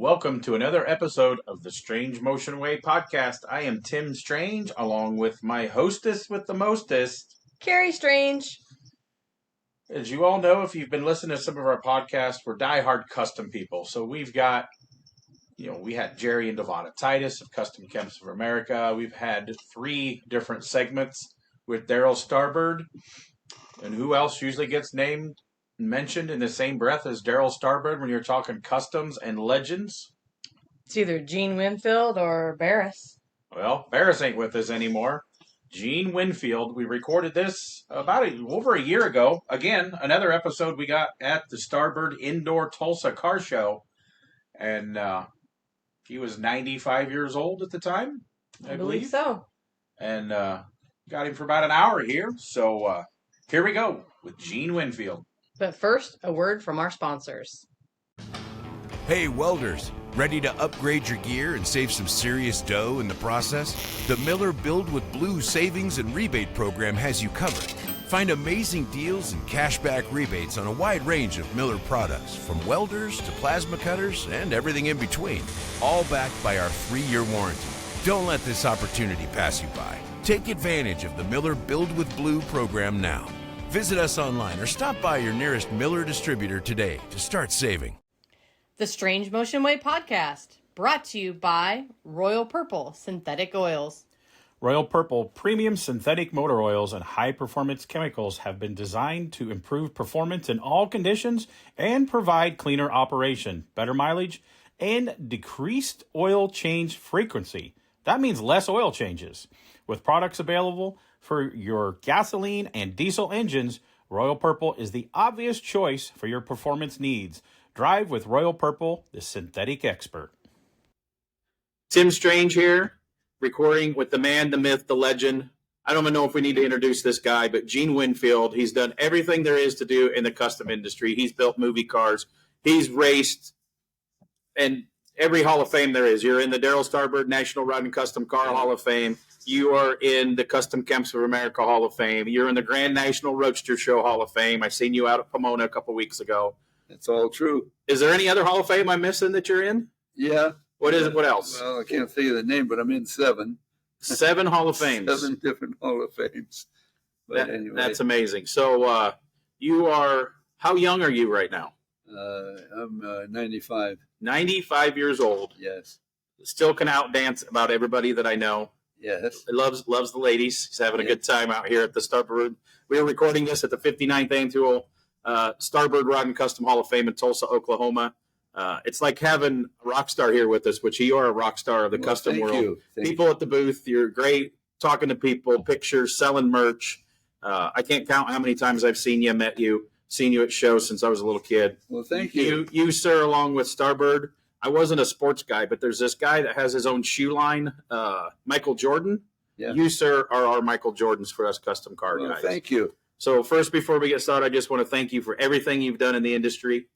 Welcome to another episode of the Strange Motion Way podcast. I am Tim Strange, along with my hostess with the mostest, Carrie Strange. As you all know, if you've been listening to some of our podcasts, we're diehard custom people. So we've got, we had Jerry and Devonta Titus of Custom Camps of America. We've had 3 different segments with Daryl Starbird. And who else usually gets mentioned in the same breath as Daryl Starbird when you're talking customs and legends? It's either Gene Winfield or Barris. Well, Barris ain't with us anymore. Gene Winfield. We recorded this about over a year ago. Again, another episode we got at the Starbird Indoor Tulsa Car Show. And he was 95 years old at the time, I believe. So. And got him for about an hour here. So here we go with Gene Winfield. But first, a word from our sponsors. Hey, welders, ready to upgrade your gear and save some serious dough in the process? The Miller Build with Blue Savings and Rebate Program has you covered. Find amazing deals and cashback rebates on a wide range of Miller products, from welders to plasma cutters and everything in between, all backed by our 3-year warranty. Don't let this opportunity pass you by. Take advantage of the Miller Build with Blue program now. Visit us online or stop by your nearest Miller distributor today to start saving. The Strange Motion Way podcast, brought to you by Royal Purple Synthetic Oils. Royal Purple premium synthetic motor oils and high-performance chemicals have been designed to improve performance in all conditions and provide cleaner operation, better mileage, and decreased oil change frequency. That means less oil changes. With products available for your gasoline and diesel engines, Royal Purple is the obvious choice for your performance needs. Drive with Royal Purple, the synthetic expert. Tim Strange here, recording with the man, the myth, the legend. I don't even know if we need to introduce this guy, but Gene Winfield. He's done everything there is to do in the custom industry. He's built movie cars. He's raced and every Hall of Fame there is. You're in the Daryl Starbird National Rod and Custom Car Hall of Fame. You are in the Custom Camps of America Hall of Fame. You're in the Grand National Roadster Show Hall of Fame. I seen you out at Pomona a couple weeks ago. That's all true. Is there any other Hall of Fame I'm missing that you're in? Yeah. What is it? What else? Well, I can't think of the name, but I'm in 7. 7 Hall of Fames. 7 different Hall of Fames. But anyway. That's amazing. So you are, how young are you right now? I'm 95. 95 years old. Yes. Still can outdance about everybody that I know. Yes. Loves the ladies. He's having a good time out here at the Starbird. We are recording this at the 59th annual Starbird Rod and Custom Hall of Fame in Tulsa, Oklahoma. It's like having a rock star here with us, which you are a rock star of the custom world. People at the booth, you're great talking to people, pictures, selling merch. I can't count how many times I've seen you, met you, seen you at shows since I was a little kid. Well, thank you. You, sir, along with Starbird. I wasn't a sports guy, but there's this guy that has his own shoe line, Michael Jordan. Yeah. You, sir, are our Michael Jordans for us custom car guys. Thank you. So first, before we get started, I just want to thank you for everything you've done in the industry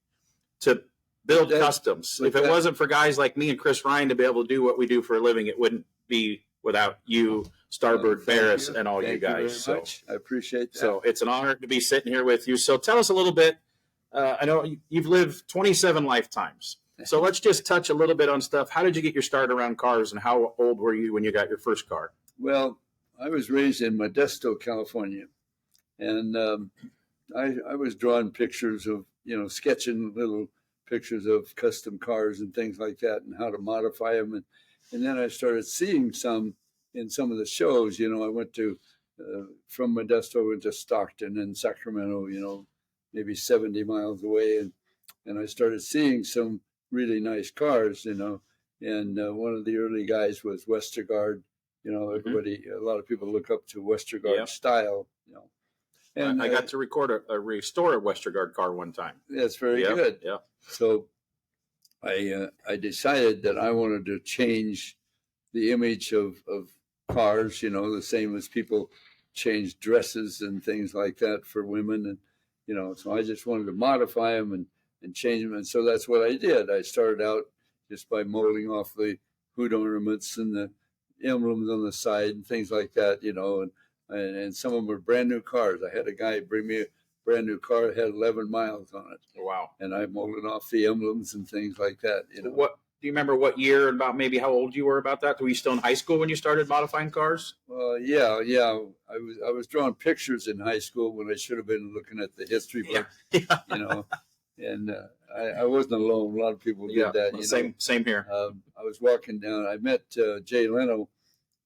to build customs. If it wasn't for guys like me and Chris Ryan to be able to do what we do for a living, it wouldn't be without you, Starbird, Barris, and all you guys. Very much. I appreciate that. So it's an honor to be sitting here with you. So tell us a little bit. I know you've lived 27 lifetimes. So let's just touch a little bit on stuff. How did you get your start around cars, and how old were you when you got your first car? Well, I was raised in Modesto, California, and I was drawing pictures of, sketching little pictures of custom cars and things like that and how to modify them. And then I started seeing some in some of the shows. I went to, from Modesto, I went to Stockton and Sacramento, maybe 70 miles away. And I started seeing some really nice cars, and one of the early guys was Westergaard. Everybody, a lot of people look up to Westergaard style. And I got to restore a Westergaard car one time. That's very good. Yeah. So I decided that I wanted to change the image of cars. The same as people change dresses and things like that for women, and so I just wanted to modify them and change them. And so that's what I did. I started out just by molding off the hood ornaments and the emblems on the side and things like that, and some of them were brand new cars. I had a guy bring me a brand new car that had 11 miles on it. Wow. And I molded off the emblems and things like that. What Do you remember what year and about maybe how old you were about that? Were you still in high school when you started modifying cars? Well, yeah. I was drawing pictures in high school when I should have been looking at the history book, you know. And I wasn't alone. A lot of people did that. Same here. I was walking down. I met Jay Leno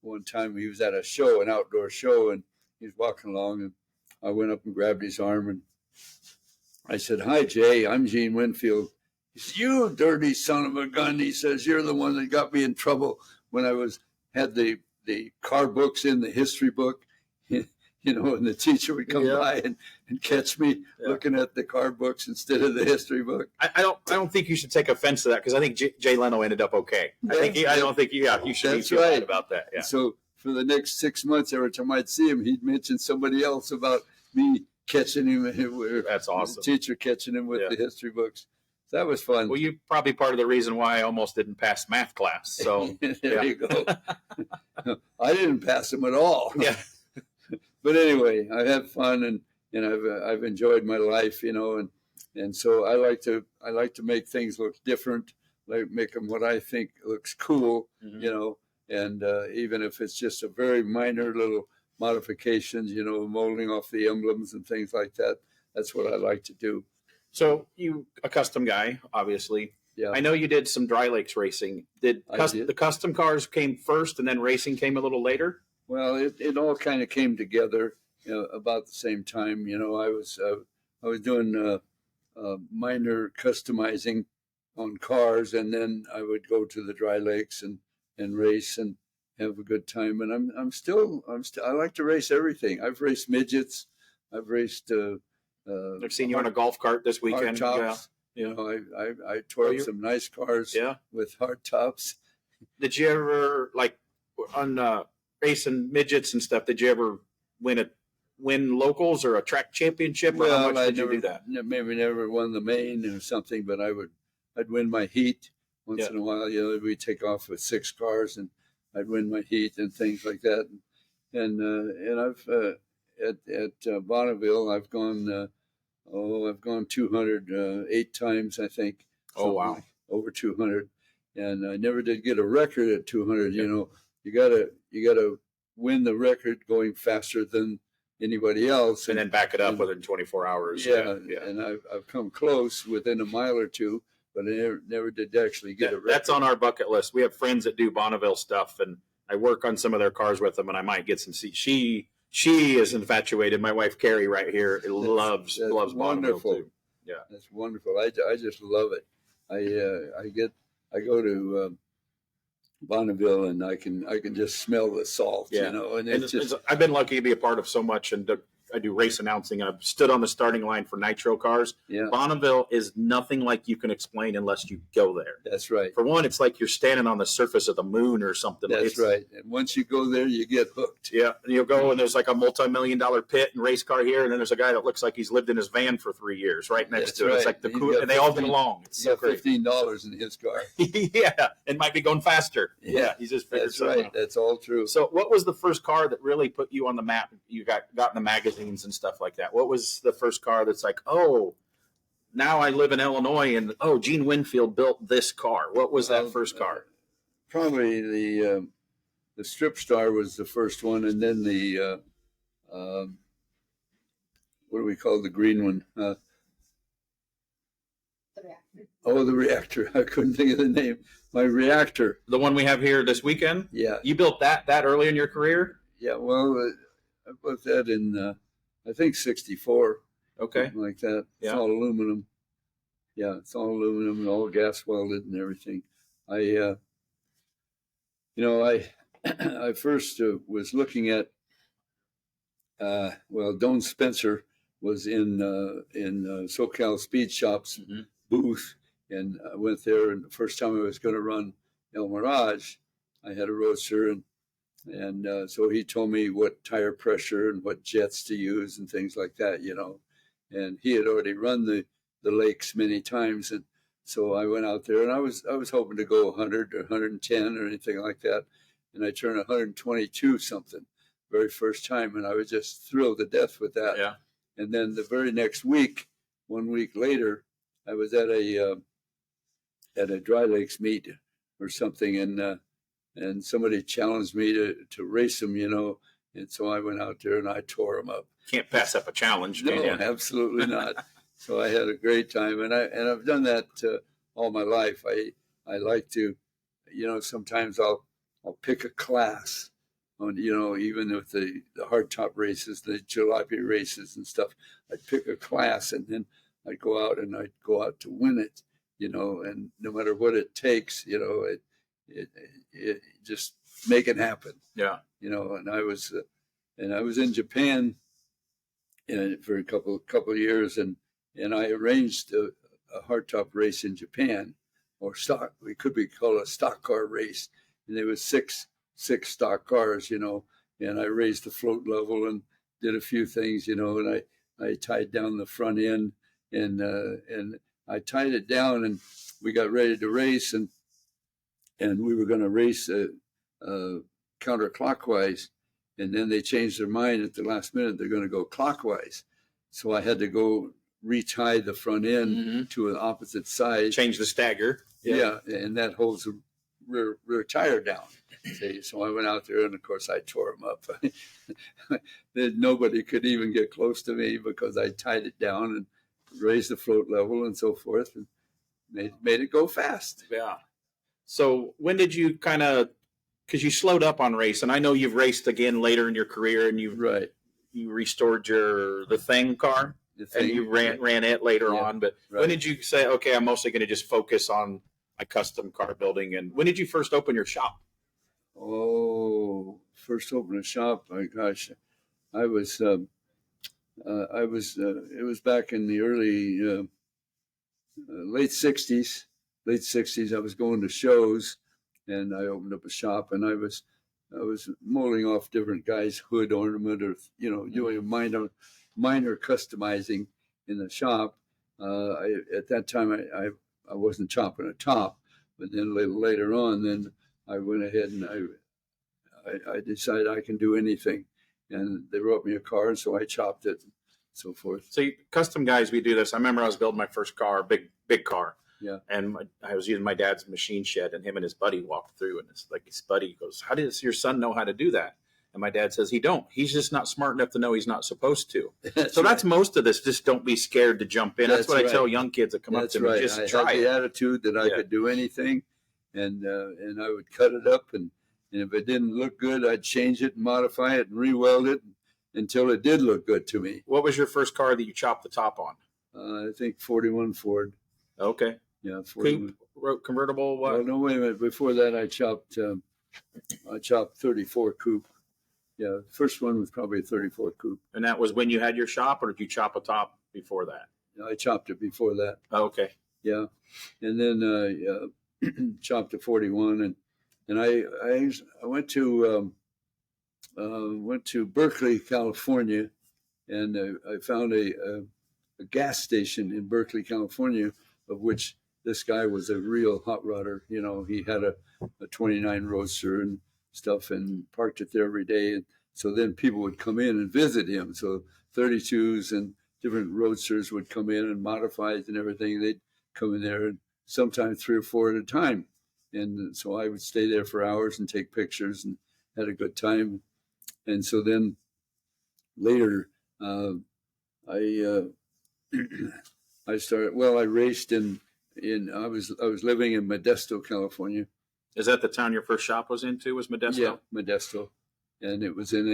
one time. He was at a show, an outdoor show, and he was walking along, and I went up and grabbed his arm, and I said, "Hi, Jay. I'm Gene Winfield." He said, "You dirty son of a gun." He says, "You're the one that got me in trouble when I had the car books in the history book." And the teacher would come by and catch me looking at the car books instead of the history book. I don't think you should take offense to that, because I think Jay Leno ended up okay. I don't think you should be right about that. Yeah. So for the next 6 months, every time I'd see him, he'd mention somebody else about me catching him. That's awesome. The teacher catching him with the history books. So that was fun. Well, you're probably part of the reason why I almost didn't pass math class. So there you go. I didn't pass them at all. Yeah. But anyway, I had fun and I've enjoyed my life, and so I like to make things look different, like make them what I think looks cool, and even if it's just a very minor little modifications, molding off the emblems and things like that. That's what I like to do. So you a custom guy, obviously. Yeah. I know you did some dry lakes racing. Did the custom cars came first and then racing came a little later? Well, it all kind of came together about the same time. I was doing minor customizing on cars, and then I would go to the dry lakes and race and have a good time. And I like to race everything. I've raced midgets. I've raced. I've seen you on a golf cart this weekend. Tops. Yeah. I tore up some nice cars. With hard tops. Did you ever on racing midgets and stuff? Did you ever win locals or a track championship? Or how much did you do that? Maybe never won the main or something, but I'd win my heat once in a while. We'd take off with 6 cars, and I'd win my heat and things like that. And I've at Bonneville, I've gone 208 times, I think. Oh wow, over 200, and I never did get a record at 200. You gotta win the record going faster than anybody else, and then back it up within 24 hours. Yeah. And I've come close within a mile or two, but I never did actually get a record. That's on our bucket list. We have friends that do Bonneville stuff, and I work on some of their cars with them, and I might get some seats. She is infatuated. My wife Carrie, right here, loves Bonneville too. Yeah, that's wonderful. I just love it. I go to Bonneville, and I can just smell the salt. And it's I've been lucky to be a part of so much, and I do race announcing. I've stood on the starting line for nitro cars. Yeah. Bonneville is nothing like you can explain unless you go there. That's right. For one, it's like you're standing on the surface of the moon or something. That's right. And once you go there, you get hooked. Yeah. And you'll go, and there's like a multi-million-dollar pit and race car here, and then there's a guy that looks like he's lived in his van for 3 years right next to it. It's like and they all get along. It's so great. $15 in his car. Yeah. And might be going faster. Yeah. He's just figured something out. That's all true. So what was the first car that really put you on the map? You got in the magazines and stuff like that. What was the first car that's like, oh, now I live in Illinois, and Gene Winfield built this car? What was that first car? Probably the Strip Star was the first one, and then the what do we call the green one? The Reactor. The Reactor. I couldn't think of the name. My Reactor. The one we have here this weekend? Yeah. You built that early in your career? Yeah, well, I built that in, I think, 64. Okay. Something like that. Yeah. It's all aluminum. Yeah, it's all aluminum and all gas welded and everything. I first was looking at, Don Spencer was in SoCal Speed Shop's booth, and I went there, and the first time I was going to run El Mirage, I had a Roadster, and so he told me what tire pressure and what jets to use and things like that, and he had already run the lakes many times, and so I went out there, and I was hoping to go 100 or 110 or anything like that, and I turned 122 something very first time, and I was just thrilled to death with that. Yeah. And then the very next week, 1 week later, I was at a dry lakes meet or something, and somebody challenged me to race them, and so I went out there and I tore them up. Can't pass up a challenge. No, absolutely not. So I had a great time, and I've done that all my life. I like to, sometimes I'll pick a class on, even with the hardtop races, the jalopy races and stuff. I'd pick a class, and then I'd go out to win it, and no matter what it takes, it just make it happen. Yeah. And I was in Japan for a couple of years, and I arranged a hardtop race in Japan, or stock. It could be called a stock car race, and there was six stock cars, and I raised the float level and did a few things, and I tied down the front end, and I tied it down, and we got ready to race, and we were going to race counterclockwise, and then they changed their mind at the last minute. They're going to go clockwise, so I had to go retie the front end to an opposite side. Change the stagger. Yeah, and that holds the rear tire down. See, so I went out there, and of course I tore them up. Nobody could even get close to me because I tied it down and raised the float level and so forth, and made it go fast. Yeah. So when did you because you slowed up on race, and I know you've raced again later in your career, and you restored the Thing car, and you ran it later on. But when did you say, okay, I'm mostly going to just focus on my custom car building? And when did you first open your shop? Oh, first open a shop. My gosh, it was back in the early, late 60s. I was going to shows, and I opened up a shop, and I was molding off different guys' hood ornament, or doing a minor customizing in the shop. At that time, I wasn't chopping a top, but then later on, then I went ahead and I decided I can do anything, and they wrote me a car, and so I chopped it, and so forth. So custom guys, we do this. I remember I was building my first car, big car. Yeah. And I was using my dad's machine shed, and him and his buddy walked through, and it's like his buddy goes, "How does your son know how to do that?" And my dad says, he's just not smart enough to know he's not supposed to. That's most of this. Just don't be scared to jump in. That's what I tell young kids that come up to me. Just try it. I had the attitude that I could do anything, and I would cut it up, and if it didn't look good, I'd change it and modify it and re-weld it until it did look good to me. What was your first car that you chopped the top on? I think 41 Ford. Okay. Yeah, coupe, convertible. What? Oh, no, wait a minute. Before that, I chopped 34 coupe. Yeah, the first one was probably a 34 coupe. And that was when you had your shop, or did you chop a top before that? I chopped it before that. Oh, okay. Yeah, and then chopped a 41, and I went to Berkeley, California, and I found a gas station in Berkeley, California, of which this guy was a real hot rodder. He had a 29 Roadster and stuff, and parked it there every day. And so then people would come in and visit him. So 32s and different Roadsters would come in, and modifieds and everything. They'd come in there, and sometimes 3 or 4 at a time. And so I would stay there for hours and take pictures and had a good time. And so then later, I started. Well, I raced I was living in Modesto, California. Is that the town your first shop was into? Was Modesto? Yeah, Modesto, and it was in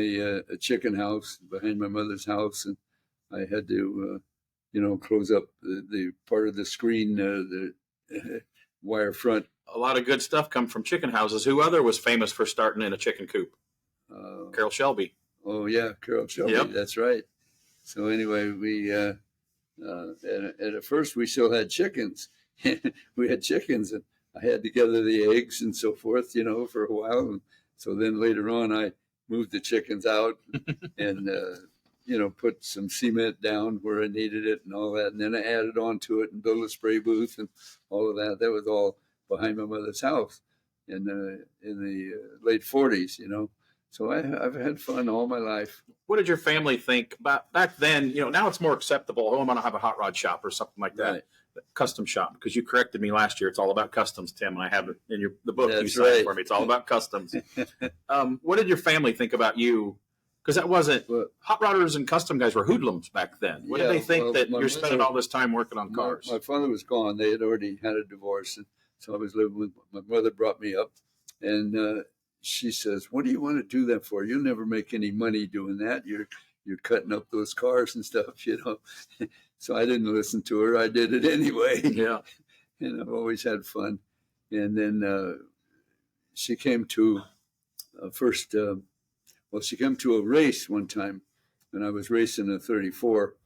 a chicken house behind my mother's house, and I had to, close up the part of the screen, the wire front. A lot of good stuff come from chicken houses. Who other was famous for starting in a chicken coop? Carroll Shelby. Oh yeah, Carroll Shelby. Yep. That's right. So anyway, we and at first we still had chickens. We had chickens, and I had to gather the eggs and so forth, for a while. And so then later on, I moved the chickens out and put some cement down where I needed it and all that. And then I added on to it and built a spray booth and all of that. That was all behind my mother's house in the late 40s, So I've had fun all my life. What did your family think about back then? Now it's more acceptable. Oh, I'm going to have a hot rod shop or something like that. Right. custom shop, because you corrected me last year. It's all about customs, Tim. And I have it in the book you That's signed right. for me. It's all about customs. What did your family think about you? Because that wasn't hot rodders and custom guys were hoodlums back then. What did they think that you're spending all this time working on cars? My father was gone. They had already had a divorce, and so I was living with my mother. Brought me up, and she says, "What do you want to do that for? You'll never make any money doing that. You're cutting up those cars and stuff, you know." So I didn't listen to her. I did it anyway. Yeah, and I've always had fun. And then she came to first. Well, she came to a race one time, and I was racing a 34,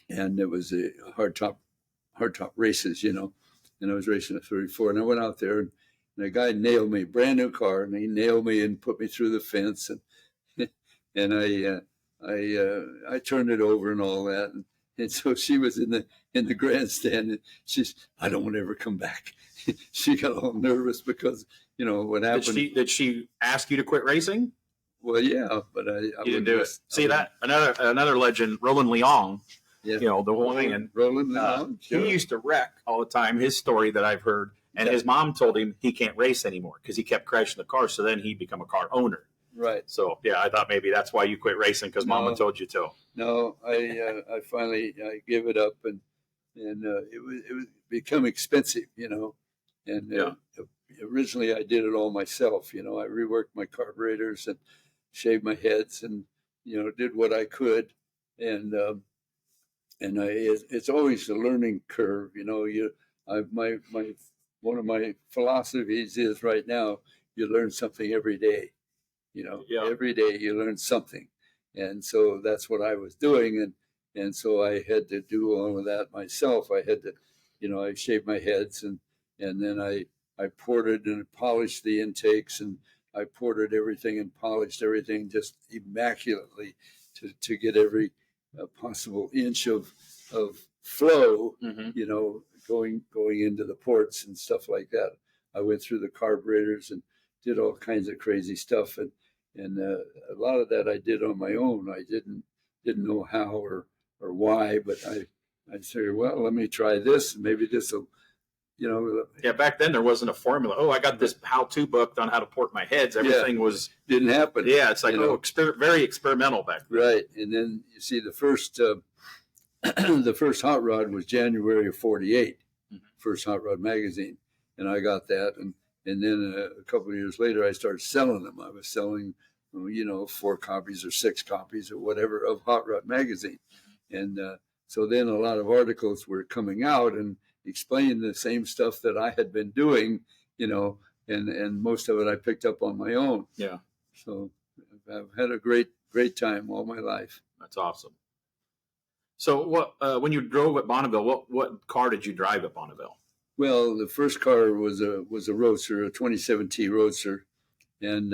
and it was a hardtop races, you know, and I was racing a 34, and I went out there, and a guy nailed me, brand new car, and he nailed me and put me through the fence, and and I turned it over and all that, and so she was in the grandstand, and she's, "I don't want to ever come back." She got all nervous because, you know, what happened. Did she ask you to quit racing? Well, yeah, but I you didn't do it. See that that another legend, Roland Leong. Yeah. You know, the Hawaiian. Roland Leong. Sure. He used to wreck all the time. His story that I've heard, and his mom told him he can't race anymore because he kept crashing the car. So then he become a car owner. Right. So yeah, I thought maybe that's why you quit racing, because Mama told you to. No, I finally gave it up, and it was become expensive, you know, and originally I did it all myself. You know, I reworked my carburetors and shaved my heads, and, you know, did what I could, and it's always a learning curve, you know. My one of my philosophies is right now, you learn something every day, you know. Every day you learn something, and so that's what I was doing, and so I had to do all of that myself. I had to, you know, I shaved my heads, and then I ported and polished the intakes, and I ported everything and polished everything just immaculately to get every possible inch of flow, you know, going into the ports and stuff like that. I went through the carburetors and did all kinds of crazy stuff, and a lot of that I did on my own. I didn't know how or why, but I said, well, let me try this, and maybe this will, you know. Yeah, back then there wasn't a formula. Oh, I got this how-to book on how to port my heads. Everything didn't happen. Yeah, it's like, very experimental back then. Right, and then you see the first the first hot rod was January of '48, first Hot Rod magazine, and I got that, and then a couple of years later I started selling them. I was selling, you know, 4 copies or 6 copies or whatever of Hot Rod magazine, and so then a lot of articles were coming out and explaining the same stuff that I had been doing, you know, and most of it I picked up on my own. Yeah. So I've had a great time all my life. That's awesome. So what when you drove at Bonneville, what car did you drive at Bonneville? Well, the first car was a Roadster, a 2017 Roadster, and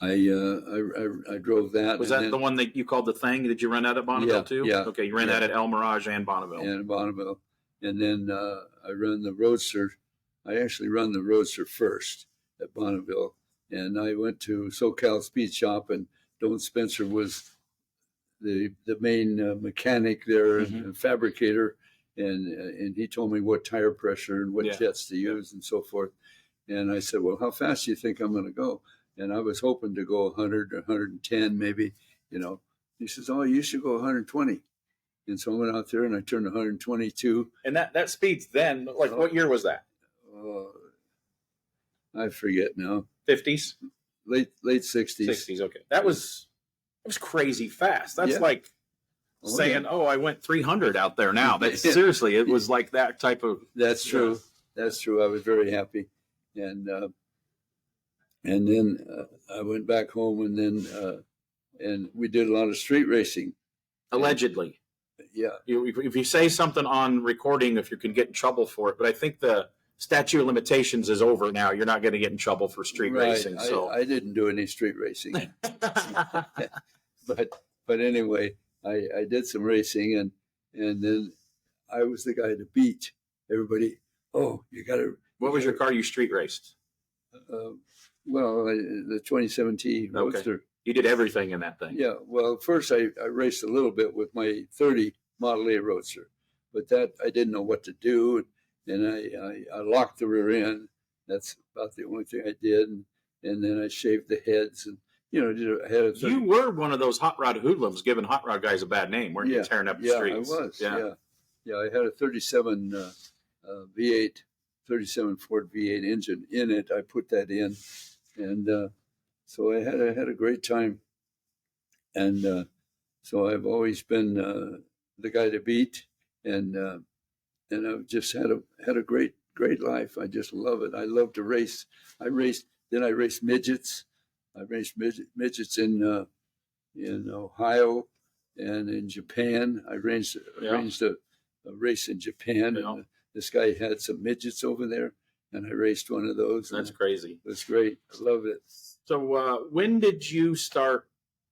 I drove that. Was that the one that you called the Thing? Did you run that at Bonneville too? Yeah. Okay, you ran that at El Mirage and Bonneville. And Bonneville, and then I run the Roadster. I actually run the Roadster first at Bonneville, and I went to SoCal Speed Shop, and Don Spencer was the main mechanic there and fabricator, and he told me what tire pressure and what jets to use and so forth. And I said, well, how fast do you think I'm going to go? And I was hoping to go 100 or 110 maybe, you know. He says, oh, you should go 120. And so I went out there and I turned 122. And that speeds then, like what year was that? I forget now. 50s? Late 60s. 60s, okay. That was crazy fast. That's like saying, oh, I went 300 out there now. But seriously, it was like that type of... That's true. That's true. I was very happy. And then I went back home, and then and we did a lot of street racing. Allegedly. Yeah. If you say something on recording, if you can get in trouble for it, but I think the statute of limitations is over now. You're not going to get in trouble for street racing. So I didn't do any street racing. but anyway, I did some racing, and then I was the guy to beat. Everybody, oh, you got to... What was your car you street raced? Well, the 2017 Roadster. Okay. You did everything in that thing. Yeah. Well, first I raced a little bit with my 30 Model A Roadster. but that I didn't know what to do, and I locked the rear end. That's about the only thing I did, and then I shaved the heads, and I had a You were one of those hot rod hoodlums giving hot rod guys a bad name, weren't you? Tearing up the streets. I was. Yeah. I had a 37 V8, 37 Ford V8 engine in it. I put that in, and so I had a great time, and so I've always been the guy to beat, and I've just had a great life. I just love it. I love to race. I raced midgets. I raced midgets in Ohio and in Japan. I arranged a race in Japan, and this guy had some midgets over there, and I raced one of those. That's crazy. It was great. I love it. So when did you start?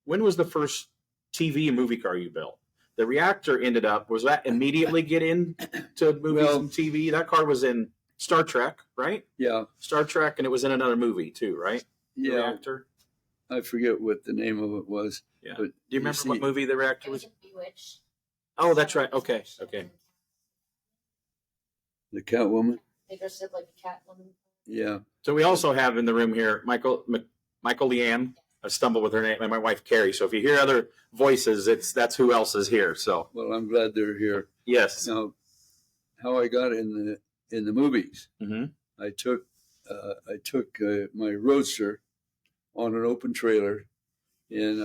When was the first TV and movie car you built? The reactor ended up, was that immediately get into movies and TV? That car was in Star Trek, right? Yeah. Star Trek, and it was in another movie too, right? The reactor? I forget what the name of it was. Yeah. But do you remember what movie the reactor was? Bewitched. Oh, that's right. Okay. The Catwoman? They dressed up like a Catwoman. Yeah. So we also have in the room here Michael Leanne. I stumbled with her name, and my wife Carrie. So if you hear other voices, that's who else is here. So well, I'm glad they're here. Yes. Now, how I got in the movies? Mm-hmm. I took my Roadster on an open trailer, and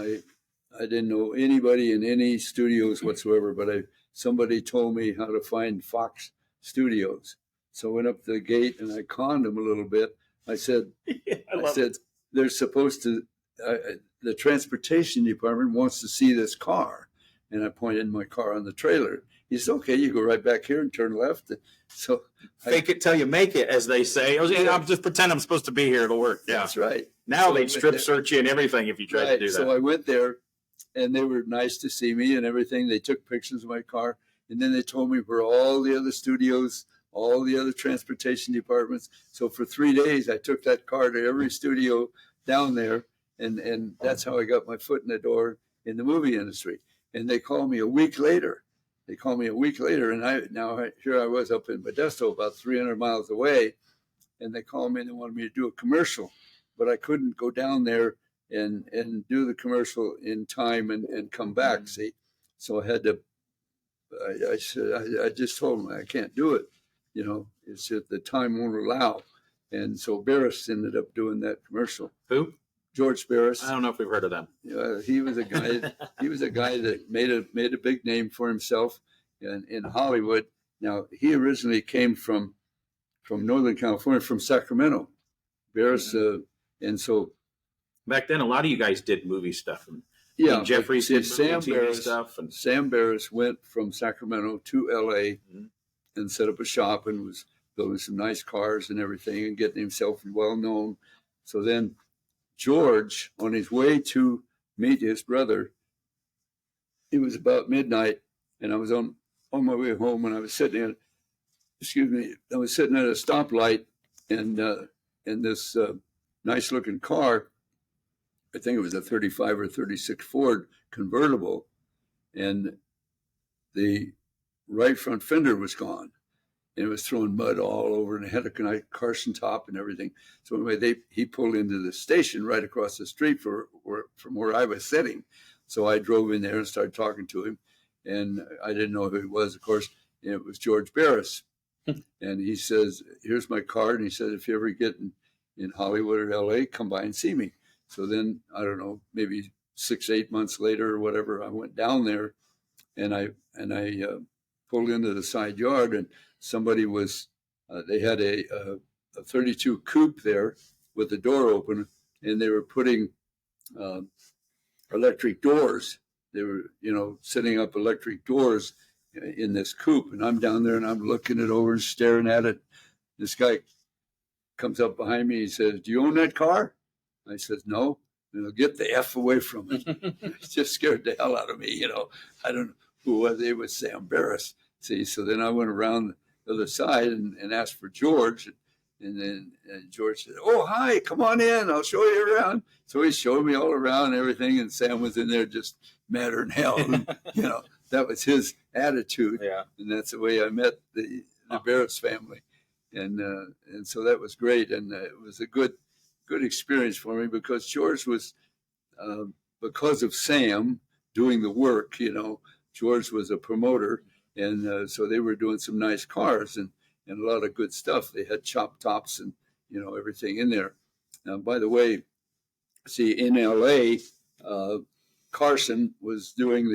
I didn't know anybody in any studios whatsoever, but somebody told me how to find Fox Studios. So I went up to the gate and I conned them a little bit. I said, they're supposed to. The transportation department wants to see this car, and I pointed my car on the trailer. He said, "Okay, you go right back here and turn left." So fake it till you make it, as they say. I'm just pretend I'm supposed to be here. It'll work. Yeah, that's right. Now they'd strip search you and everything if you tried to do that. So I went there, and they were nice to see me and everything. They took pictures of my car, and then they told me where all the other studios, all the other transportation departments. So for 3 days, I took that car to every studio down there. And that's how I got my foot in the door in the movie industry. And they called me a week later. And here I was up in Modesto, about 300 miles away, and they called me and they wanted me to do a commercial, but I couldn't go down there and do the commercial in time and come back. See, so I had to. I just told them I can't do it. It's just the time won't allow, and so Barris ended up doing that commercial. Who? George Barris. I don't know if we've heard of them. He was a guy. He was a guy that made a big name for himself in Hollywood. Now he originally came from Northern California, from Sacramento. Barris, and so back then a lot of you guys did movie stuff. Yeah, Jeffries did Sam Barris stuff. And Sam Barris went from Sacramento to L.A. and set up a shop and was building some nice cars and everything and getting himself well known. So then George, on his way to meet his brother, it was about midnight, and I was on my way home, and I was sitting at a stoplight, and this nice looking car, I think it was a 35 or 36 Ford convertible, and the right front fender was gone. And it was throwing mud all over, and it had a Carson top and everything. So anyway, he pulled into the station right across the street from where I was sitting. So I drove in there and started talking to him, and I didn't know who he was, of course. And it was George Barris. And he says, "Here's my card." And he said, "If you ever get in Hollywood or L.A., come by and see me." So then, I don't know, maybe 6-8 months later or whatever, I went down there, and I pulled into the side yard, and somebody was, they had a 32 coupe there with the door open, and they were putting electric doors. They were, setting up electric doors in this coupe, and I'm down there and I'm looking it over and staring at it. This guy comes up behind me. He says, "Do you own that car?" I said, "No." "And I'll get the F away from it." It just scared the hell out of me. I don't know who was. It was Sam Barris. See, so then I went around the other side and asked for George, and then George said, "Oh, hi, come on in. I'll show you around." So he showed me all around and everything, and Sam was in there just madder than hell. that was his attitude. Yeah. And that's the way I met the Barrett's family. And so that was great. And it was a good experience for me because George was, because of Sam doing the work, George was a promoter. And so they were doing some nice cars and a lot of good stuff. They had chop tops and, everything in there. Now, by the way, see, in LA, Carson was doing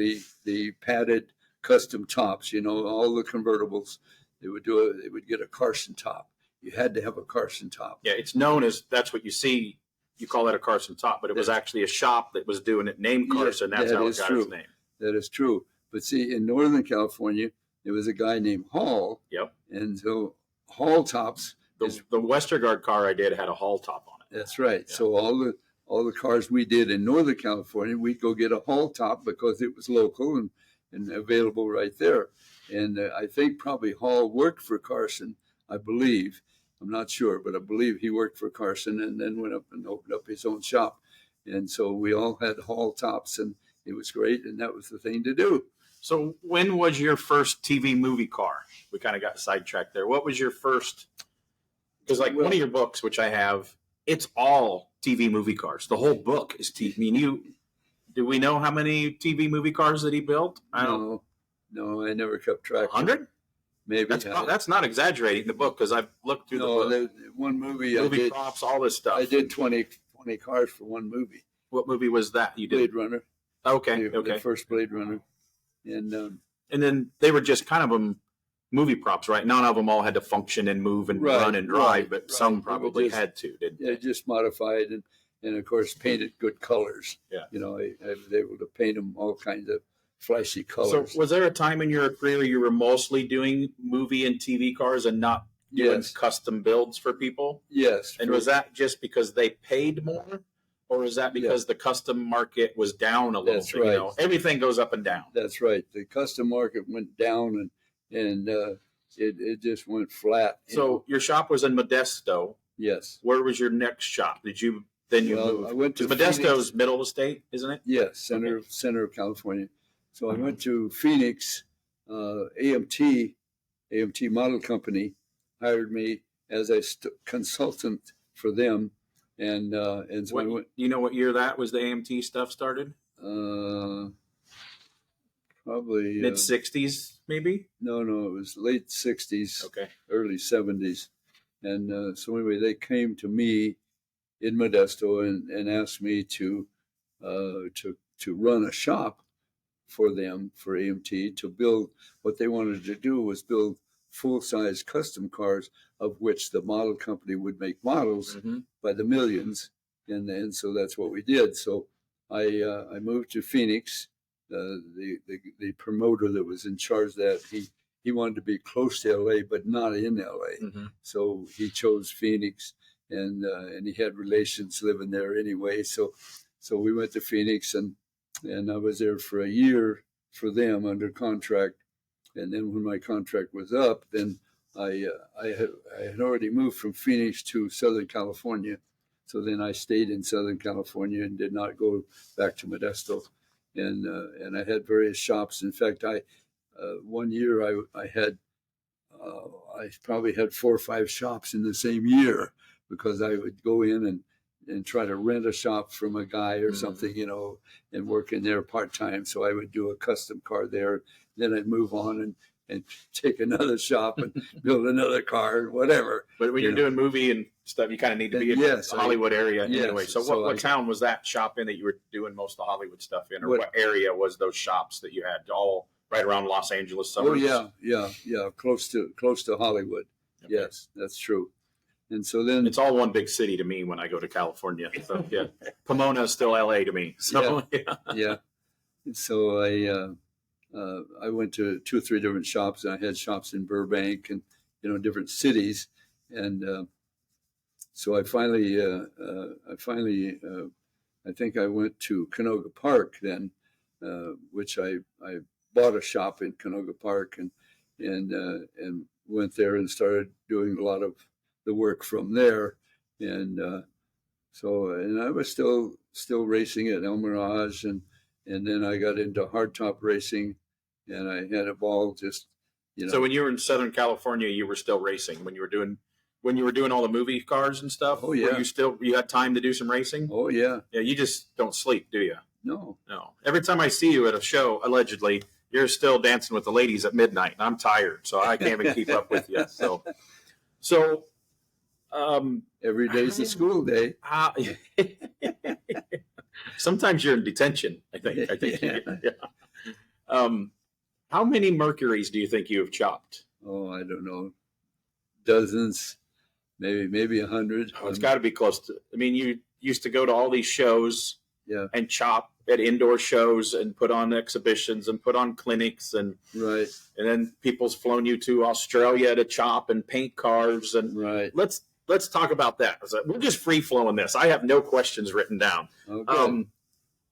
the padded custom tops, all the convertibles. They would get a Carson top. You had to have a Carson top. Yeah, it's known as, that's what you see. You call that a Carson top, but it was actually a shop that was doing it named Carson. Yeah, that's how it got true. its name. That is true. But see, in Northern California, there was a guy named Hall. Yep. And so Hall tops. The Westergaard car I did had a Hall top on it. That's right. Yeah. So all the cars we did in Northern California, we'd go get a Hall top because it was local and available right there. And I think probably Hall worked for Carson, I believe. I'm not sure, but I believe he worked for Carson and then went up and opened up his own shop. And so we all had Hall tops, and it was great, and that was the thing to do. So when was your first TV movie car? We kind of got sidetracked there. What was your first? Because one of your books, which I have, it's all TV movie cars. The whole book is TV. I mean, do we know how many TV movie cars that he built? No, I never kept track. 100? Maybe. That's not exaggerating the book because I've looked through the book. One movie Movie props, all this stuff. I did 20 cars for one movie. What movie was that you did? Blade Runner. Okay. The first Blade Runner. And then they were just kind of movie props, right? None of them all had to function and move and run and drive, but some probably had to, didn't they? Yeah, just modified and of course painted good colors. Yeah. I was able to paint them all kinds of flashy colors. So was there a time in your career you were mostly doing movie and TV cars and not doing custom builds for people? Yes. And was that just because they paid more? Or was that because the custom market was down a little That's bit? right. Everything goes up and down. That's right. The custom market went down and it just went flat. So your shop was in Modesto. Yes. Where was your next shop? Did you move? I went to Modesto's Phoenix. middle of the state, isn't it? Yes, center of California. So I went to Phoenix. AMT Model Company hired me as a consultant for them, and so I went. You know what year that was? The AMT stuff started? Probably mid '60s, maybe. No, it was late '60s. Okay. Early '70s, and so anyway, they came to me in Modesto and asked me to run a shop for them, for AMT, to build. What they wanted to do was build full-size custom cars, of which the model company would make models by the millions, and so that's what we did. So I moved to Phoenix. The promoter that was in charge of that, he wanted to be close to LA, but not in LA. So he chose Phoenix, and he had relations living there anyway. So we went to Phoenix, and I was there for a year for them under contract. And then when my contract was up, then I had already moved from Phoenix to Southern California. So then I stayed in Southern California and did not go back to Modesto. And I had various shops. In fact, one year I probably had 4 or 5 shops in the same year, because I would go in and try to rent a shop from a guy or something, and work in there part-time. So I would do a custom car there. Then I'd move on and take another shop and build another car, whatever. But when you're doing movie and stuff, you kind of need to be in the Hollywood area anyway. So what town was that shop in that you were doing most of the Hollywood stuff in? Or what area was those shops that you had? All right around Los Angeles suburbs? Oh, yeah. Close to Hollywood. Okay. Yes, that's true. And so then it's all one big city to me when I go to California. So yeah, Pomona is still LA to me. So yeah. And so I went to 2 or 3 different shops. And I had shops in Burbank and different cities, and so I finally I think I went to Canoga Park then, which I bought a shop in Canoga Park and went there and started doing a lot of the work from there, and I was still racing at El Mirage, and then I got into hardtop racing and I had a ball just, So when you were in Southern California, you were still racing when you were doing all the movie cars and stuff. Oh, yeah. You had time to do some racing? Oh, yeah. Yeah, you just don't sleep, do you? No. Every time I see you at a show, allegedly, you're still dancing with the ladies at midnight, and I'm tired, so I can't even keep up with you. So Every day's a school day. Sometimes you're in detention, I think. Yeah. How many Mercuries do you think you have chopped? Oh, I don't know. Dozens, maybe 100. Oh, it's got to be close to. I mean, you used to go to all these shows, Yeah. and chop at indoor shows and put on exhibitions and put on clinics and Right. then people's flown you to Australia to chop and paint cars and Right. let's talk about that. We're just free flowing this. I have no questions written down. Okay.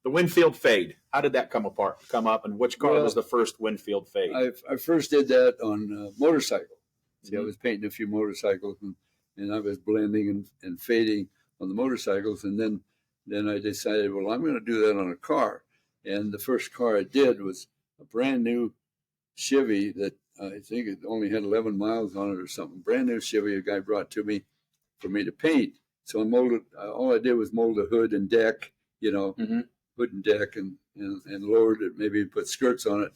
The Winfield fade. How did that come up, and which car was the first Winfield fade? I first did that on motorcycle. See, I Mhm. was painting a few motorcycles, and I was blending and fading on the motorcycles, and then I decided, well, I'm going to do that on a car. And the first car I did was a brand new Chevy that I think it only had 11 miles on it or something. Brand new Chevy a guy brought to me for me to paint. So I molded. All I did was mold a hood and deck, Mhm. hood and deck, and lowered it. Maybe put skirts on it,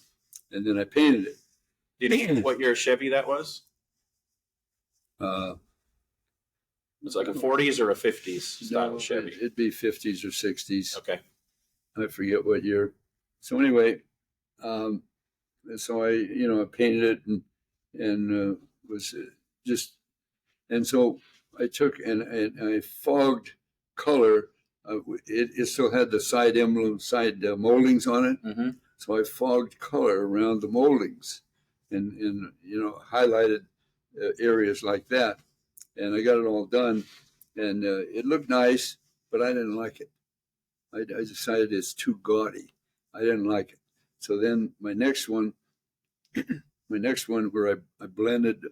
and then I painted it. Do you know what year Chevy that was? Uh, It's like a 40s or a 50s style no, Chevy. it'd be 50s or 60s. Okay. I forget what year. So anyway, so I painted it and was just, and so I took and I fogged color. It still had the side moldings on it. Mm-hmm. So I fogged color around the moldings and highlighted areas like that. And I got it all done, and it looked nice, but I didn't like it. I decided it's too gaudy. I didn't like it. So then my next one where I blended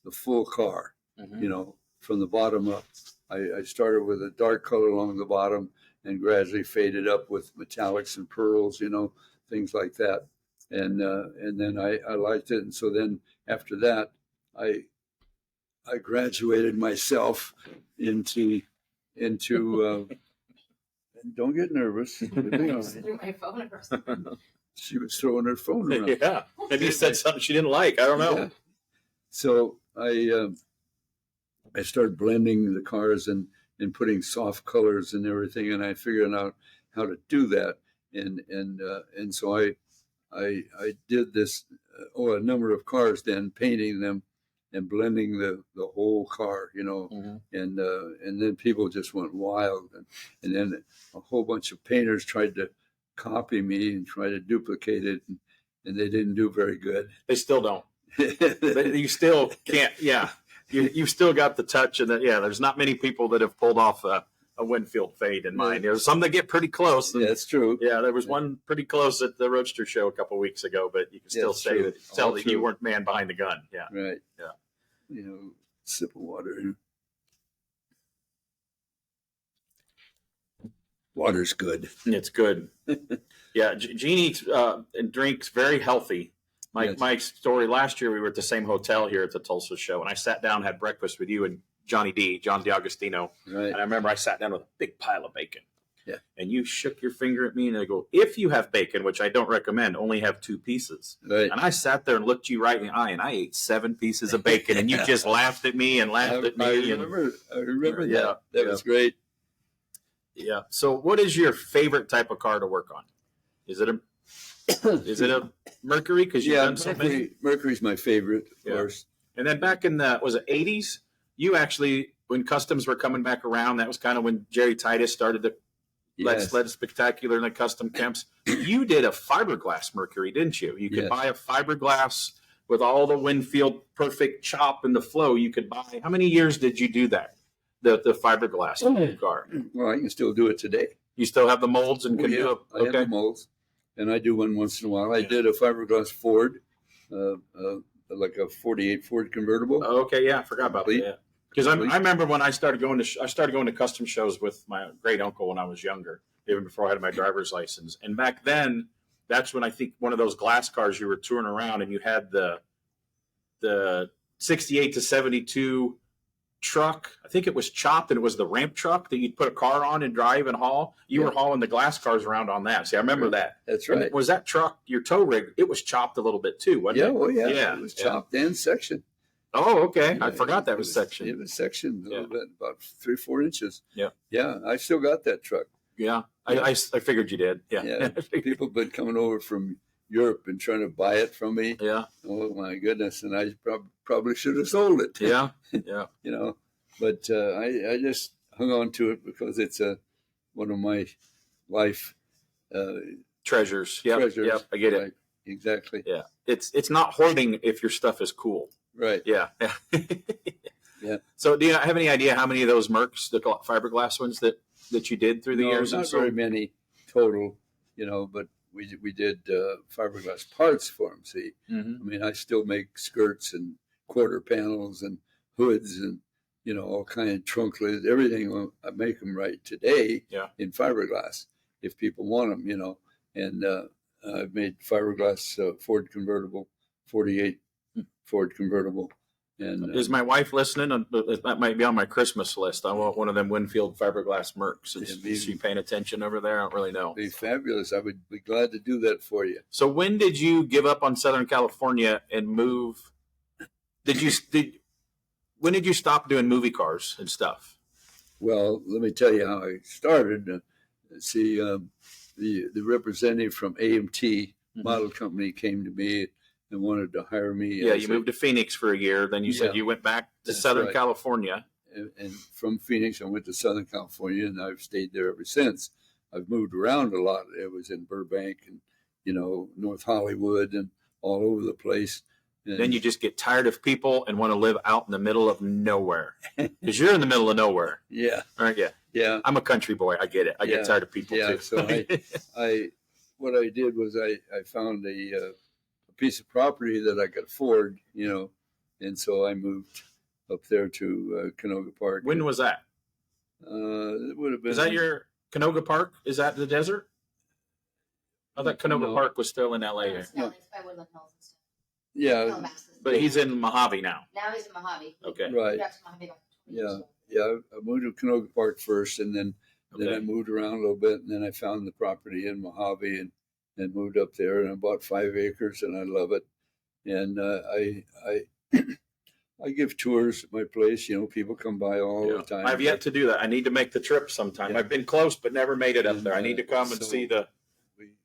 the full car, Mm-hmm. from the bottom up. I started with a dark color along the bottom and gradually faded up with metallics and pearls, things like that. And then I liked it. And so then after that, I graduated myself into don't get nervous. Through my phone or something. She was throwing her phone around. Yeah. Maybe you said something she didn't like. I don't know. Yeah. So I started blending the cars and putting soft colors and everything, and I figured out how to do that. And so I did this a number of cars, then painting them and blending the whole car, Mm-hmm. and then people just went wild, and then a whole bunch of painters tried to copy me and try to duplicate it, and they didn't do very good. They still don't. You still can't. Yeah. You've still got the touch, and there's not many people that have pulled off a Winfield fade in mine. There's some that get pretty close. Yeah, that's true. Yeah, there was one pretty close at the Roadster show a couple of weeks ago, but you can still That's true. tell All that true. you weren't man behind the gun. Yeah. Right. Yeah. Sip of water. Water's good. It's good. Yeah, Gene eats and drinks very healthy. Yes. My story last year, we were at the same hotel here at the Tulsa show, and I sat down, had breakfast with you and John DiAgostino. Right. And I remember I sat down with a big pile of bacon. Yeah. And you shook your finger at me, and I go, if you have bacon, which I don't recommend, only have 2 pieces. Right. And I sat there and looked you right in the eye, and I ate 7 pieces of bacon, and you just laughed at me and laughed at me. I remember Yeah, that. That yeah. was great. Yeah. So what is your favorite type of car to work on? Is it a Mercury? Because you've done so many. Mercury's my favorite, of Yeah. course. And then back in the, was it 80s? You actually, when customs were coming back around, that was kind of when Jerry Titus started the Yes. Let's Spectacular and the custom camps. You did a fiberglass Mercury, didn't you? You could Yes. buy a fiberglass with all the Winfield perfect chop and the flow. You could buy, how many years did you do that? The fiberglass car. Well, I can still do it today. You still have the molds and can do it? I have the molds, and I do one once in a while. I did a fiberglass Ford, like a '48 Ford convertible. Oh, okay, yeah, I forgot about that. Complete. Yeah. Because I remember when I started going to custom shows with my great uncle when I was younger, even before I had my driver's license. And back then, that's when I think one of those glass cars you were touring around, and you had the 68 to 72 truck. I think it was chopped, and it was the ramp truck that you'd put a car on and drive and haul. You were hauling the glass cars around on that. See, I remember that. That's right. And was that truck your tow rig? It was chopped a little bit too, wasn't it? Oh yeah. Yeah. It was chopped and sectioned. Oh, okay. Yeah, I forgot that was sectioned. It was sectioned a little bit, about 3-4 inches. Yeah. Yeah, I still got that truck. Yeah. I figured you did. Yeah. Yeah. People have been coming over from Europe and trying to buy it from me. Yeah. Oh my goodness! And I probably should have sold it. Yeah. Yeah. But I just hung on to it because it's one of my life treasures. Yep. treasures. Yep. I get Right. it. Exactly. Yeah. It's not hoarding if your stuff is cool. Right. Yeah. Yeah. So do you have any idea how many of those Mercs, the fiberglass ones that you did through the years? Not very many total, but we did fiberglass parts for them. See, Mm-hmm. I mean, I still make skirts and quarter panels and hoods and all kind of trunk lids, everything. I make them right today in fiberglass if people want them, And I've made fiberglass Ford convertible, 48 Ford convertible. And is my wife listening? That might be on my Christmas list. I want one of them Winfield fiberglass Mercs. Is she paying attention over there? I don't really know. Be fabulous. I would be glad to do that for you. So when did you give up on Southern California and move? When did you stop doing movie cars and stuff? Well, let me tell you how I started. The representative from AMT Model Company came to me and wanted to hire me. Yeah, you moved to Phoenix for a year. Then you said you went back to Southern California. And from Phoenix, I went to Southern California, and I've stayed there ever since. I've moved around a lot. It was in Burbank and, North Hollywood and all over the place. And then you just get tired of people and want to live out in the middle of nowhere. Because you're in the middle of nowhere. Yeah. Aren't you? Yeah. I'm a country boy. I get it. I get tired of people too. So what I did was I found a piece of property that I could afford, and so I moved up there to Canoga Park. When was that? It would have been. Is that your Canoga Park? Is that the desert? I thought Canoga Park was still in L.A. It's by Woodland Hills and stuff. Yeah, But he's in Mojave now. Now he's in Mojave. Okay. right. That's Mojave. Yeah. I moved to Canoga Park first, and then I moved around a little bit, and then I found the property in Mojave and moved up there, and I bought 5 acres, and I love it. And I give tours at my place. People come by all the time. I've yet to do that. I need to make the trip sometime. Yeah. I've been close, but never made it up there. I need to come and see the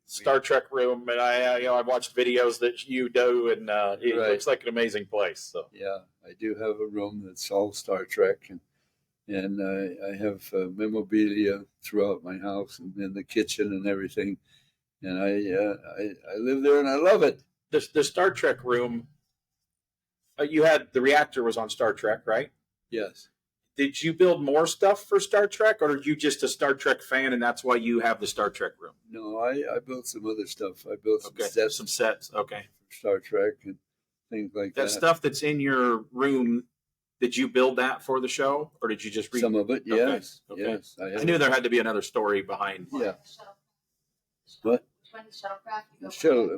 Star Trek room, and I watched videos that you do, and it looks like an amazing place. So yeah, I do have a room that's all Star Trek, and I have memorabilia throughout my house and in the kitchen and everything, and I live there and I love it. the Star Trek room, you had the reactor was on Star Trek, right? Yes. Did you build more stuff for Star Trek, or are you just a Star Trek fan and that's why you have the Star Trek room? No, I built some other stuff. I built some sets. Okay. For Star Trek and things like that. That stuff that's in your room, did you build that for the show, or did you just read some of it? Yes. Okay. Yes. I knew there had to be another story behind. Yeah. What? I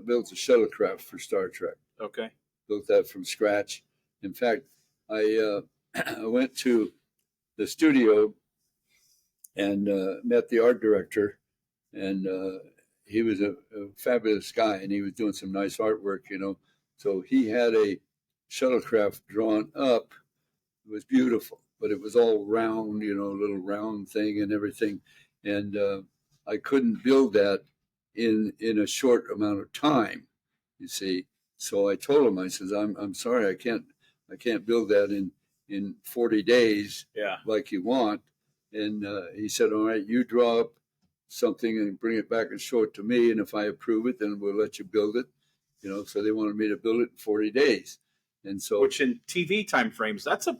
built a shuttlecraft for Star Trek. Okay. Built that from scratch. In fact, I went to the studio and met the art director, and he was a fabulous guy, and he was doing some nice artwork, So he had a shuttlecraft drawn up. It was beautiful, but it was all round, a little round thing and everything. And I couldn't build that in a short amount of time, you see. So I told him, I says, I'm sorry, I can't build that in 40 days like you want. And he said, all right, you draw up something and bring it back and show it to me. And if I approve it, then we'll let you build it. So they wanted me to build it in 40 days. And so, which in TV time frames, that's a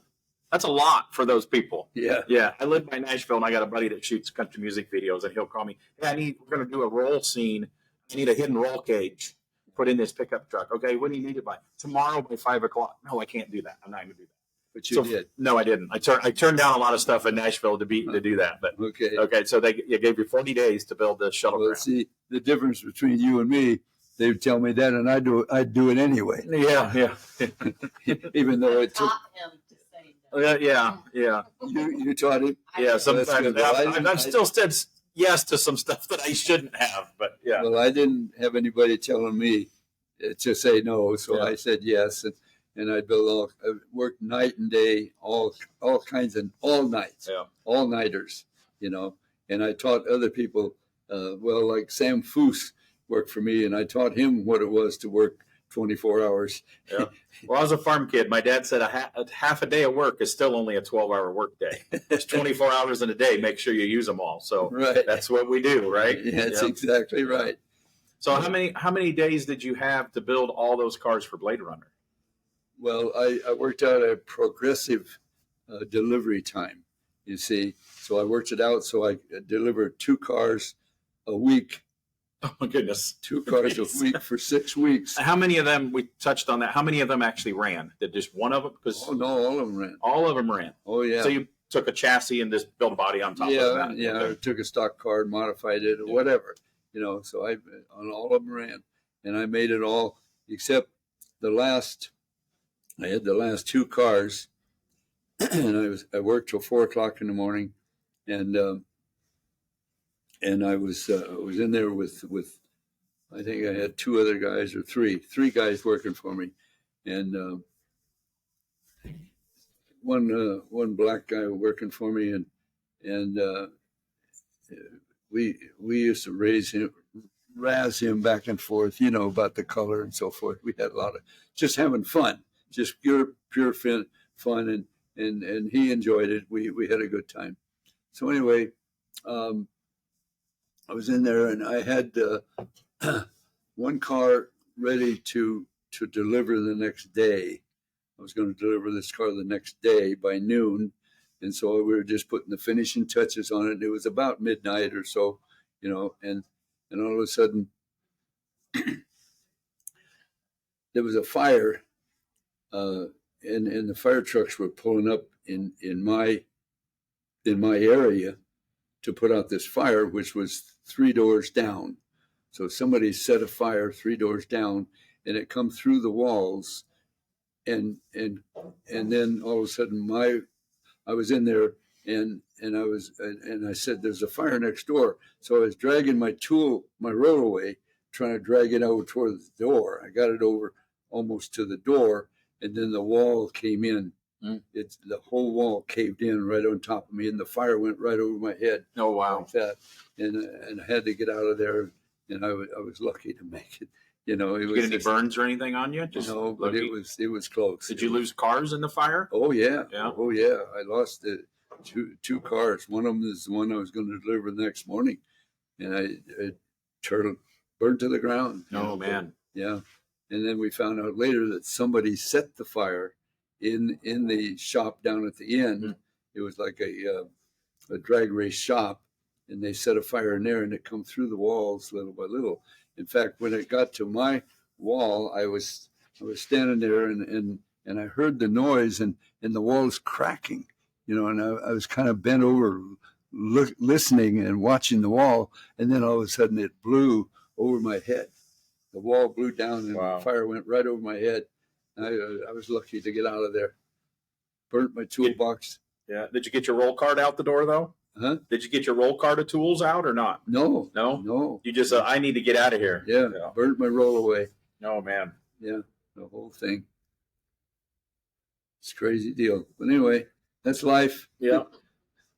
lot for those people. Yeah. Yeah. I live by Nashville, and I got a buddy that shoots country music videos, and he'll call me, hey, we're going to do a roll scene. I need a hidden roll cage put in this pickup truck. Okay, when do you need it by? Tomorrow by 5 o'clock. No, I can't do that. I'm not going to do that. but you did. No, I didn't. I turned down a lot of stuff in Nashville to do that. But Okay. so they gave you 40 days to build the shuttle Well, ground. see, the difference between you and me, they would tell me that, and I'd do it anyway. Yeah. Even though I it took. taught him to say no. Yeah. You taught him. Yeah. Sometimes good. Well, I've still said yes to some stuff that I shouldn't have. But yeah. Well, I didn't have anybody telling me to say no, so Yeah. I said yes, and I worked night and day, all kinds of all nights, all nighters, and I taught other people. Like Sam Foose worked for me, and I taught him what it was to work 24 hours. Yeah. Well, I was a farm kid. My dad said a half a day of work is still only a 12-hour work day. It's 24 hours in a day. Make sure you use them all. So Right. that's what we do, right? Yeah, that's exactly right. So how many days did you have to build all those cars for Blade Runner? Well, I worked out a progressive delivery time, you see. So I worked it out so I delivered 2 cars a week. Oh my goodness. 2 cars a week for 6 weeks. How many of them, we touched on that, how many of them actually ran? Did just one of them? Because Oh, no, all of them ran. all of them ran. Oh, yeah. So you took a chassis and just built a body on top of that? Yeah, Okay. I took a stock car and modified it or whatever, so I on all of them ran, and I made it all except I had the last 2 cars, and I worked till 4:00 in the morning, and I was in there with I think I had 2 other guys or three guys working for me, and one black guy working for me, and we used to razz him back and forth, about the color and so forth. We had a lot of just having fun, just pure fun, and he enjoyed it. We had a good time. So anyway, I was in there, and I had one car ready to deliver the next day. I was going to deliver this car the next day by noon, and so we were just putting the finishing touches on it. And it was about midnight or so, and all of a sudden there was a fire, and the fire trucks were pulling up in my area to put out this fire, which was 3 doors down. So somebody set a fire 3 doors down, and it come through the walls, and then all of a sudden I was in there, and I said, "There's a fire next door." So I was dragging my rollaway, trying to drag it over toward the door. I got it over almost to the door, and then the wall came in. The whole wall caved in right on top of me, and the fire went right over my head. Oh, wow. Like that, and I had to get out of there, and I was lucky to make it. It Did you was get any burns or anything on you? Just no, but lucky? it was close. Did you lose cars in the fire? Oh yeah. Yeah. Oh yeah. I lost two cars. One of them is the one I was going to deliver the next morning, and I burned to the ground. Oh man. Yeah. And then we found out later that somebody set the fire in the shop down at the end. Mm-hmm. It was like a drag race shop, and they set a fire in there, and it come through the walls little by little. In fact, when it got to my wall, I was standing there, and I heard the noise, and the walls cracking, and I was kind of bent over, listening and watching the wall, and then all of a sudden it blew over my head. The wall blew down, and Wow. The fire went right over my head. I was lucky to get out of there. Burnt my toolbox. Yeah. Did you get your roll cart out the door though? Huh? Did you get your roll cart of tools out or not? No. No? No. You just I need to get out of here. Yeah. Burnt my rollaway. Oh man. Yeah. The whole thing. It's a crazy deal. But anyway, that's life. Yeah.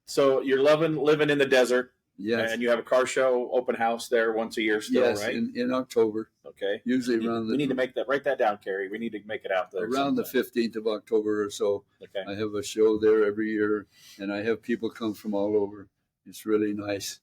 So you're living in the desert. Yes. And you have a car show open house there once a year still, Yes, right? in October. Okay. Usually We need to write that down, Carrie. We need to make it out there. around the 15th of October or so. Okay. I have a show there every year, and I have people come from all over. It's really nice.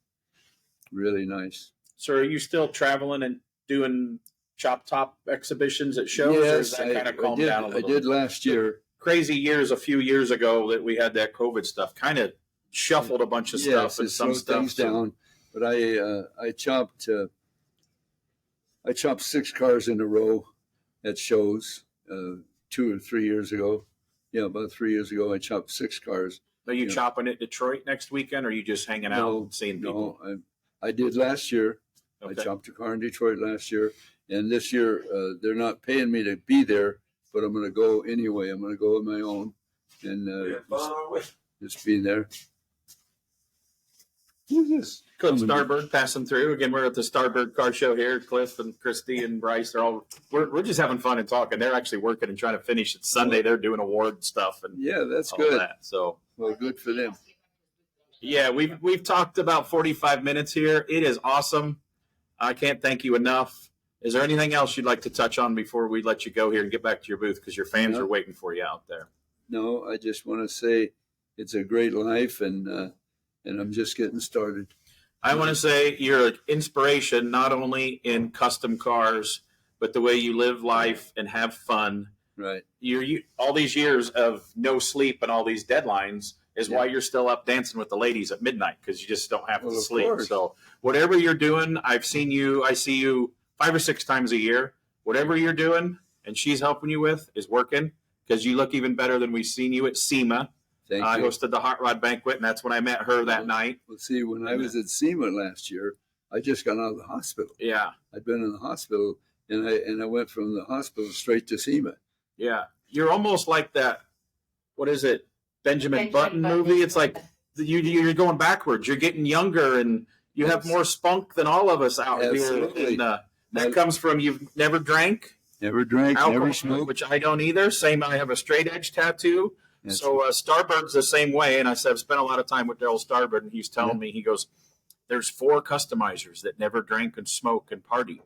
Really nice. So are you still traveling and doing chop top exhibitions at shows? Or is that kind of calmed down a little? I did last year. Crazy years a few years ago that we had that COVID stuff kind of shuffled a bunch of stuff and it some slowed stuff things down. But I chopped 6 cars in a row at shows 2 or 3 years ago, about 3 years ago, I chopped 6 cars. Are you chopping at Detroit next weekend, or are you just hanging out and seeing people? No, I did last year. Okay. I chopped a car in Detroit last year, and this year they're not paying me to be there, but I'm going to go anyway. I'm going to go on my own and just be there. Who's this? Cliff Starbird passing through. Again, we're at the Starbird Car Show here. Cliff and Christy and Bryce, we're just having fun and talking. They're actually working and trying to finish. It's Sunday. They're doing award stuff and that's all good. That. So well, good for them. Yeah, we've talked about 45 minutes here. It is awesome. I can't thank you enough. Is there anything else you'd like to touch on before we let you go here and get back to your booth, because your fans are waiting for you out there? No, I just want to say it's a great life, and I'm just getting started. I want to say you're an inspiration, not only in custom cars, but the way you live life and have fun. Right. You all these years of no sleep and all these deadlines is why you're still up dancing with the ladies at midnight, because you just don't have to sleep. Course. So whatever you're doing, I see you 5 or 6 times a year. Whatever you're doing and she's helping you with is working, because you look even better than we've seen you at SEMA. I hosted the Hot Rod Banquet, and that's when I met her that night. Well, see, when I was at SEMA last year, I just got out of the hospital. Yeah. I'd been in the hospital, and I went from the hospital straight to SEMA. Yeah. You're almost like that, what is it, Benjamin Button movie? It's like you're going backwards. You're getting younger, and you have more spunk than all of us out here. And that comes from you've never drank. Never drank, alcohol, never smoked. Which I don't either. Same, I have a straight edge tattoo. So Starbird's the same way, and I said I've spent a lot of time with Daryl Starbird, and he's telling me, he goes, there's 4 customizers that never drank and smoked and partied.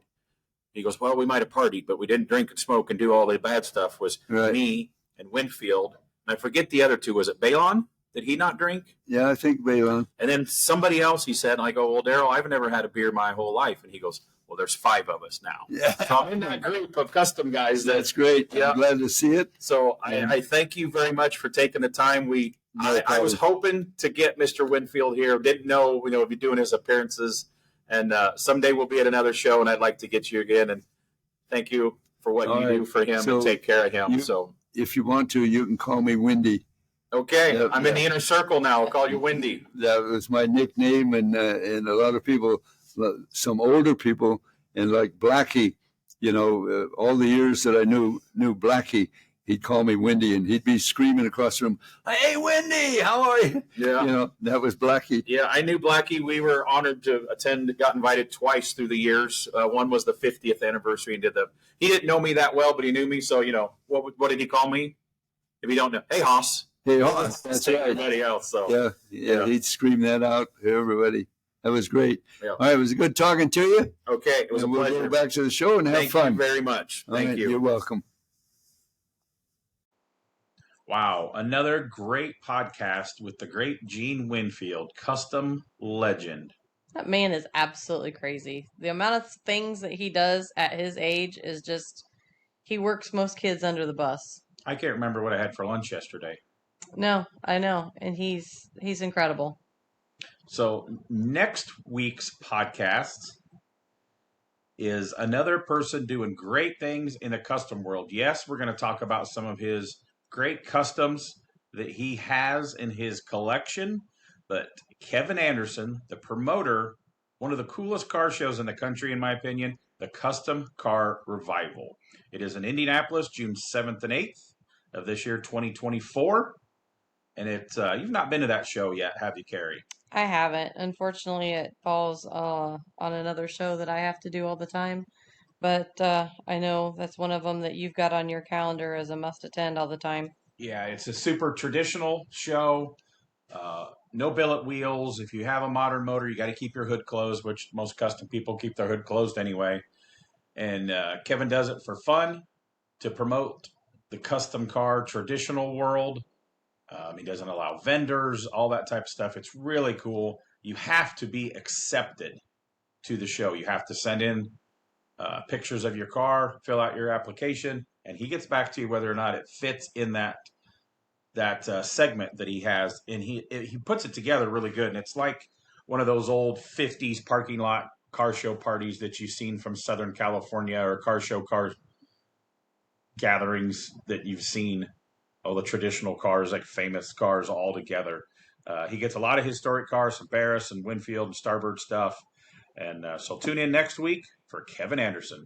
He goes, well, we might have partied, but we didn't drink and smoke and do all the bad stuff. Was me and Winfield, and I forget the other 2. Was it Balon? Did he not drink? Yeah, I think Balon. And then somebody else, he said, and I go, well, Daryl, I've never had a beer my whole life. And he goes, well, there's 5 of us now. Yeah. So I'm in that group of custom guys. That's great. I'm glad to see it. So I thank you very much for taking the time. I was hoping to get Mr. Winfield here. Didn't know, he'd be doing his appearances. And someday we'll be at another show, and I'd like to get you again. And thank you for what you do for him and take care of him. If you want to, you can call me Windy. Okay, I'm in the inner circle now. I'll call you Windy. That was my nickname, and a lot of people, some older people, and like Blackie, all the years that I knew Blackie, he'd call me Windy, and he'd be screaming across the room, "Hey, Windy, how are you?" Yeah, that was Blackie. Yeah, I knew Blackie. We were honored to attend. Got invited twice through the years. One was the 50th anniversary, and He didn't know me that well, but he knew me. So what did he call me? If you don't know, hey Hoss. Hey, that's right. Everybody else. So yeah, he'd scream that out to everybody. That was great. Yeah. All right, it was good talking to you. Okay, it was a pleasure. We'll go back to the show and have fun. Thank you very much. Thank you. You're welcome. Wow, another great podcast with the great Gene Winfield, custom legend. That man is absolutely crazy. The amount of things that he does at his age is just, he works most kids under the bus. I can't remember what I had for lunch yesterday. No, I know. And he's incredible. So next week's podcast is another person doing great things in the custom world. Yes, we're going to talk about some of his great customs that he has in his collection. But Kevin Anderson, the promoter, one of the coolest car shows in the country, in my opinion, the Custom Car Revival. It is in Indianapolis, June 7th and 8th of this year, 2024. And you've not been to that show yet, have you, Carrie? I haven't. Unfortunately, it falls on another show that I have to do all the time. But I know that's one of them that you've got on your calendar as a must-attend all the time. Yeah, it's a super traditional show. No billet wheels. If you have a modern motor, you got to keep your hood closed, which most custom people keep their hood closed anyway. And Kevin does it for fun, to promote the custom car traditional world. He doesn't allow vendors, all that type of stuff. It's really cool. You have to be accepted to the show. You have to send in pictures of your car, fill out your application, and he gets back to you whether or not it fits in that segment that he has. And he puts it together really good. And it's like one of those old 50s parking lot car show parties that you've seen from Southern California, or car gatherings that you've seen. all the traditional cars, like famous cars all together. He gets a lot of historic cars from Barris and Winfield and Starbird stuff. And so tune in next week for Kevin Anderson.